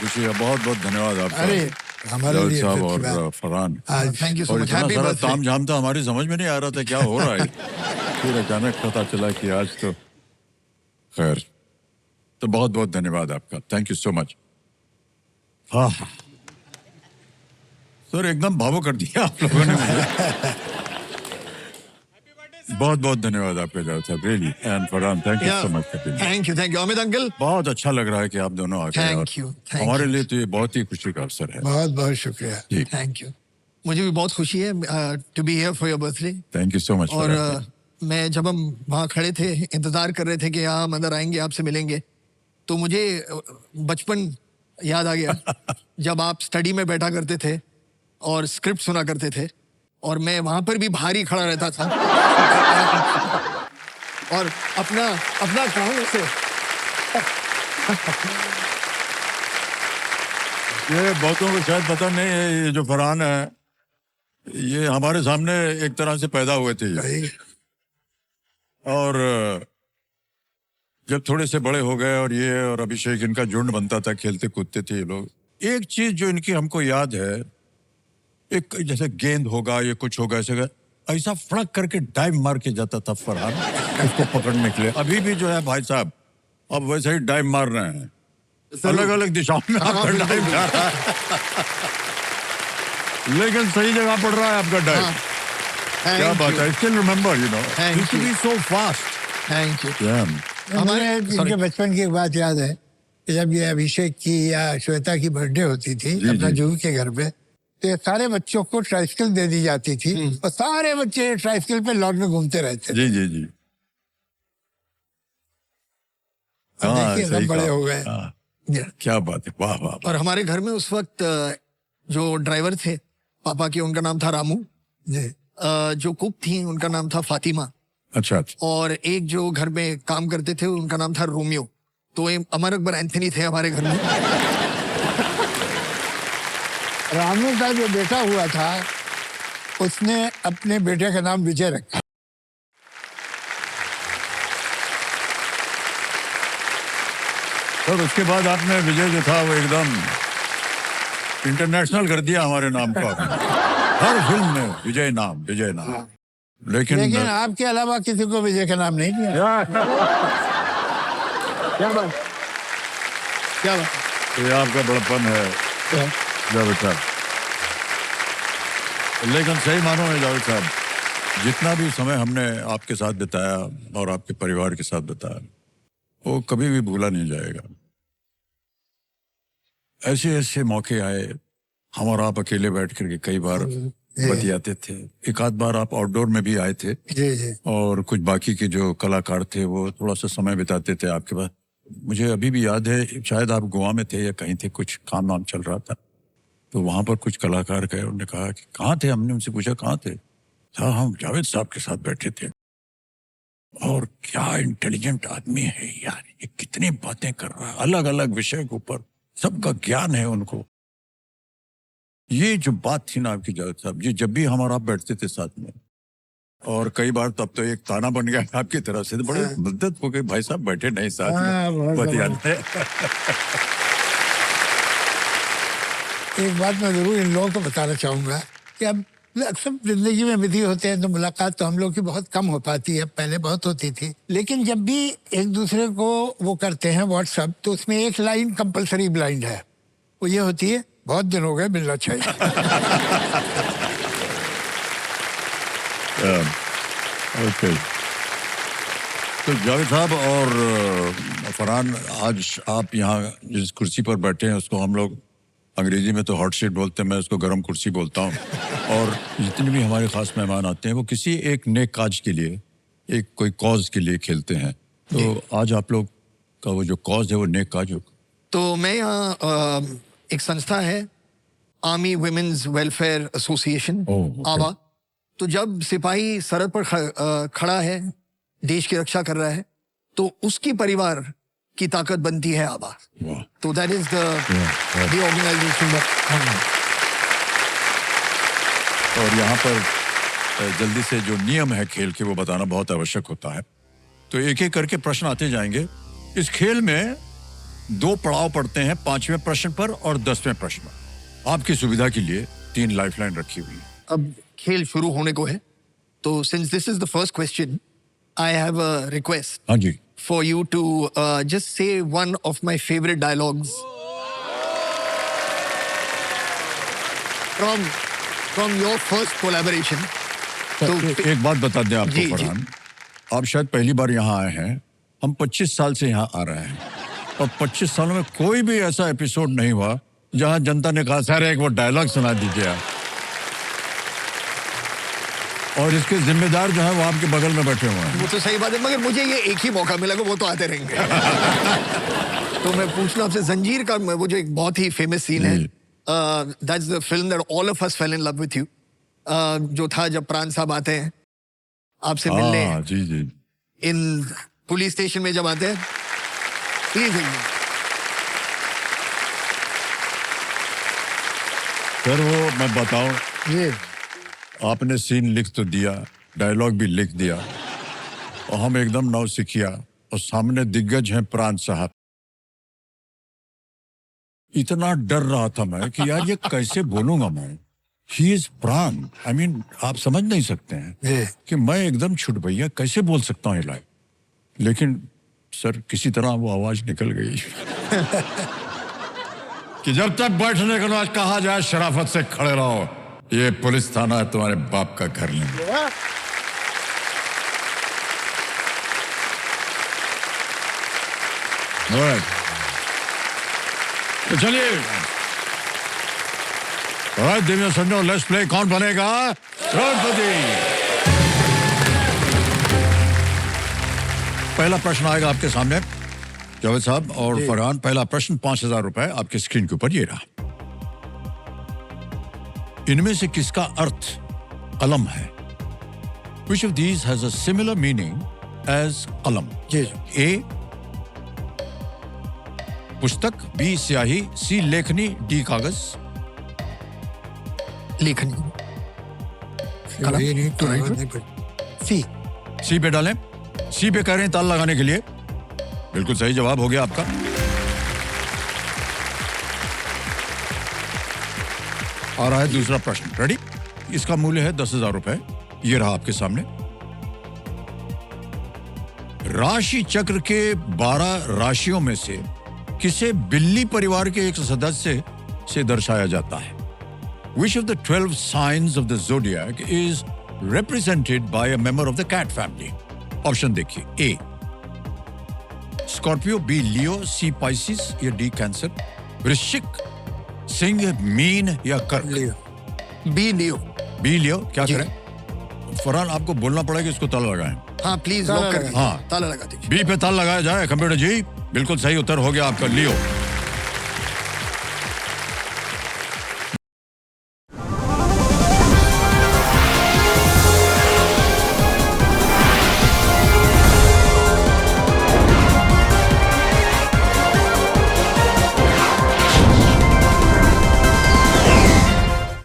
खुशी है। बहुत बहुत धन्यवाद आपका। अरे हमारे जावेद लिए साहब इज्जत की बात। और फरहान। थैंक यू सो और मच। इतना हैप्पी सारा बर्थडे। ताम झाम था, हमारी समझ में नहीं आ रहा था क्या हो रहा है। फिर अचानक पता चला कि आज तो खैर। तो बहुत बहुत धन्यवाद आपका। Thank you so much. हाँ सर, एकदम भावुक कर दिया आप लोगों ने मुझे। बहुत बहुत धन्यवाद आपका जावेद साहब, really. And Farhan, thank you so much. Thank you Amit uncle. बहुत अच्छा लग रहा है कि आप दोनों आ गए। थैंक यू हमारे लिए तो ये बहुत ही खुशी का अवसर है। बहुत बहुत शुक्रिया। Thank you. मुझे भी बहुत खुशी है to be here for your birthday. Thank you so much. और मैं जब हम वहाँ खड़े थे, इंतजार कर रहे थे कि हाँ हम अंदर आएंगे, आपसे मिलेंगे, तो मुझे बचपन याद आ गया जब आप स्टडी में बैठा करते थे और स्क्रिप्ट सुना करते थे, और मैं वहां पर भी बाहर ही खड़ा रहता था और अपना अपना काम से ये बहुतों को शायद पता नहीं है, ये जो फरहान है ये हमारे सामने एक तरह से पैदा हुए थे ये। और जब थोड़े से बड़े हो गए और ये और अभिषेक, इनका झुंड बनता था, खेलते कूदते थे ये लोग। एक चीज जो इनकी हमको याद है, एक जैसे गेंद होगा, ये कुछ होगा, ऐसा फड़क करके डाइव मार के जाता था फरहान उसको पकड़ने के लिए। अभी भी जो है भाई साहब, अब वैसे ही डाइव मार रहे हैं, अलग अलग दिशाओं में आपका डाइव जा रहा है। लेकिन सही जगह पड़ रहा है आपका डाइव। क्या बात है। Still remember, you know, you to be so fast. Thank you. हमारे इनके बचपन की एक बात याद है कि जब ये अभिषेक की या श्वेता की बर्थडे होती थी अपना जूही के घर पे, तो ये सारे बच्चों को ट्राइसिकल दे दी जाती थी और सारे बच्चे ट्राइसिकल पे लॉन में घूमते रहते थे। जी जी जी। देखिए सब बड़े हो गए। क्या बात है, वाह वाह। और हमारे घर में उस वक्त जो ड्राइवर थे पापा के, उनका नाम था रामू। जो कुक थी उनका नाम था फातिमा। अच्छा। और एक जो घर में काम करते थे उनका नाम था रोमियो। तो अमर अकबर एंथनी थे हमारे घर में। रामू का जो बेटा हुआ था उसने अपने बेटे का नाम विजय रखा। और उसके बाद आपने विजय जो था वो एकदम इंटरनेशनल कर दिया हमारे नाम को। हर फिल्म में विजय नाम, विजय नाम। लेकिन आपके अलावा किसी को विजय का नाम नहीं दिया। क्या बात, क्या बात। ये आपका बड़प्पन है जावेद साहब। लेकिन सही मानो है जावेद साहब, जितना भी समय हमने आपके साथ बिताया और आपके परिवार के साथ बिताया, वो कभी भी भूला नहीं जाएगा। ऐसे ऐसे मौके आए, हम और आप अकेले बैठ करके कई बार बतियाते थे। एक आध बार आप आउटडोर में भी आए थे। जी। और कुछ बाकी के जो कलाकार थे वो थोड़ा सा समय बिताते थे आपके पास। मुझे अभी भी याद है, शायद आप गोवा में थे या कहीं थे, कुछ काम वाम चल रहा था, तो वहां पर कुछ कलाकार गए, उन्होंने कहा कि कहाँ थे। हमने उनसे पूछा कहाँ थे। हम जावेद साहब के साथ बैठे थे। और क्या इंटेलिजेंट आदमी है यार, ये कितनी बातें कर रहा है, अलग अलग विषय के ऊपर सबका ज्ञान है उनको। ये जो बात थी ना आपकी जावेद साहब जी, जब भी हम और आप बैठते थे साथ में, और कई बार तब तो एक ताना बन गया आपकी तरफ से, तो बड़े मुद्दत हो गई भाई साहब बैठे नहीं साथ में बतियाते। एक बात मैं जरूर इन लोगों को बताना चाहूंगा कि अब अक्सर जिंदगी में विधि होते हैं तो मुलाकात तो हम लोग की बहुत कम हो पाती है, पहले बहुत होती थी। लेकिन जब भी एक दूसरे को वो करते हैं व्हाट्सएप, तो उसमें एक लाइन कंपलसरी ब्लाइंड है, वो ये होती है, बहुत दिन हो गए, मिलना चाहिए। ओके। तो जावेद साहब और फरहान, आज आप यहाँ जिस कुर्सी पर बैठे हैं उसको हम लोग अंग्रेजी में तो हॉट सीट बोलते हैं, मैं उसको गर्म कुर्सी बोलता हूँ। और जितने भी हमारे खास मेहमान आते हैं वो किसी एक नेक काज के लिए, एक कोई कॉज के लिए खेलते हैं। तो आज आप लोग का वो जो कॉज है वो नेक काज हो। तो मैं यहाँ एक संस्था है, आर्मी वुमेन्स वेलफेयर एसोसिएशन, आवा। तो जब सिपाही सरहद पर खड़ा है, देश की रक्षा कर रहा है, तो उसकी परिवार की ताकत बनती है आबा। तो दैट इज द ऑर्गेनाइजेशन। और यहाँ पर जल्दी से जो नियम है खेल के वो बताना बहुत आवश्यक होता है। तो एक एक करके प्रश्न आते जाएंगे। इस खेल में 2 पड़ाव पड़ते हैं 5वें प्रश्न पर और 10वें प्रश्न पर। आपकी सुविधा के लिए 3 लाइफलाइन रखी हुई है। अब खेल शुरू होने को है, तो since this is the first question, I have a request हाँ जी, for you to just say one of my favorite dialogues from your first collaboration. तो एक बात बता दें जी, आपको जी। फरहान, आप शायद पहली बार यहाँ आए हैं। हम 25 साल से यहाँ आ रहे हैं और 25 सालों में कोई भी ऐसा एपिसोड नहीं हुआ जहाँ जनता ने कहा सर एक वो डायलॉग सुना दीजिए आप। और इसके जिम्मेदार जो है वो आपके बगल में बैठे हुए हैं। वो तो सही बात है, मगर मुझे ये एक ही मौका मिला कि वो तो आते रहेंगे। तो मैं पूछना आपसे, जंजीर का वो जो एक बहुत ही फेमस सीन है, that's the film that all of us fail in love with you, जो था जब प्राण साहब आते हैं आपसे मिलने, हाँ जी जी, इन पुलिस स्टेशन में जब आते हैं, प्लीज। सर वो मैं बताऊं, ये आपने सीन लिख तो दिया, डायलॉग भी लिख दिया और हम एकदम नौसिखिया और सामने दिग्गज हैं प्राण साहब। इतना डर रहा था मैं कि यार ये कैसे बोलूंगा मैं, ही इज प्राण, आई मीन आप समझ नहीं सकते हैं ये कि मैं एकदम छुट भैया कैसे बोल सकता हूँ ये लाइन। लेकिन सर किसी तरह वो आवाज निकल गई कि जब तक बैठने को ना कहा जाए शराफत से खड़े रहो, ये पुलिस थाना है तुम्हारे बाप का घर नहीं। Alright. तो चलिए, Alright, देवियों संजो, लेट्स प्ले कौन बनेगा करोड़पति। पहला प्रश्न आएगा आपके सामने जावेद साहब और फरहान। पहला प्रश्न 5,000 रुपए आपकी स्क्रीन के ऊपर ये रहा। इनमें से किसका अर्थ कलम है? Which of these has a similar meaning as कलम? जी A पुस्तक, B स्याही, C लेखनी, D कागज। लेखनी। ये नहीं तो नहीं पड़ी। सी C पे डालें। C पे कह रहे हैं ताल लगाने के लिए। बिल्कुल सही जवाब हो गया आपका। आ रहा है दूसरा प्रश्न, रेडी? इसका मूल्य है 10,000 रुपए। ये रहा आपके सामने। राशि चक्र के 12 राशियों में से किसे बिल्ली परिवार के एक सदस्य से दर्शाया जाता है? Which of the 12 signs of the zodiac is represented by a member of the cat family? Option देखिए, A Scorpio, B Leo, C Pisces या D कैंसर। वृश्चिक, सिंह, मीन या कर्क। लियो बी लियो। बी लियो, क्या जी। करें? फरहान आपको बोलना पड़ेगा इसको ताला लगाएं। हाँ प्लीज ताला लॉक कर लगा। दीजिए। हाँ। ताला लगा दीजिए। बी पे ताला लगाया जाए। कंप्यूटर जी बिल्कुल सही उत्तर हो गया आपका, लियो।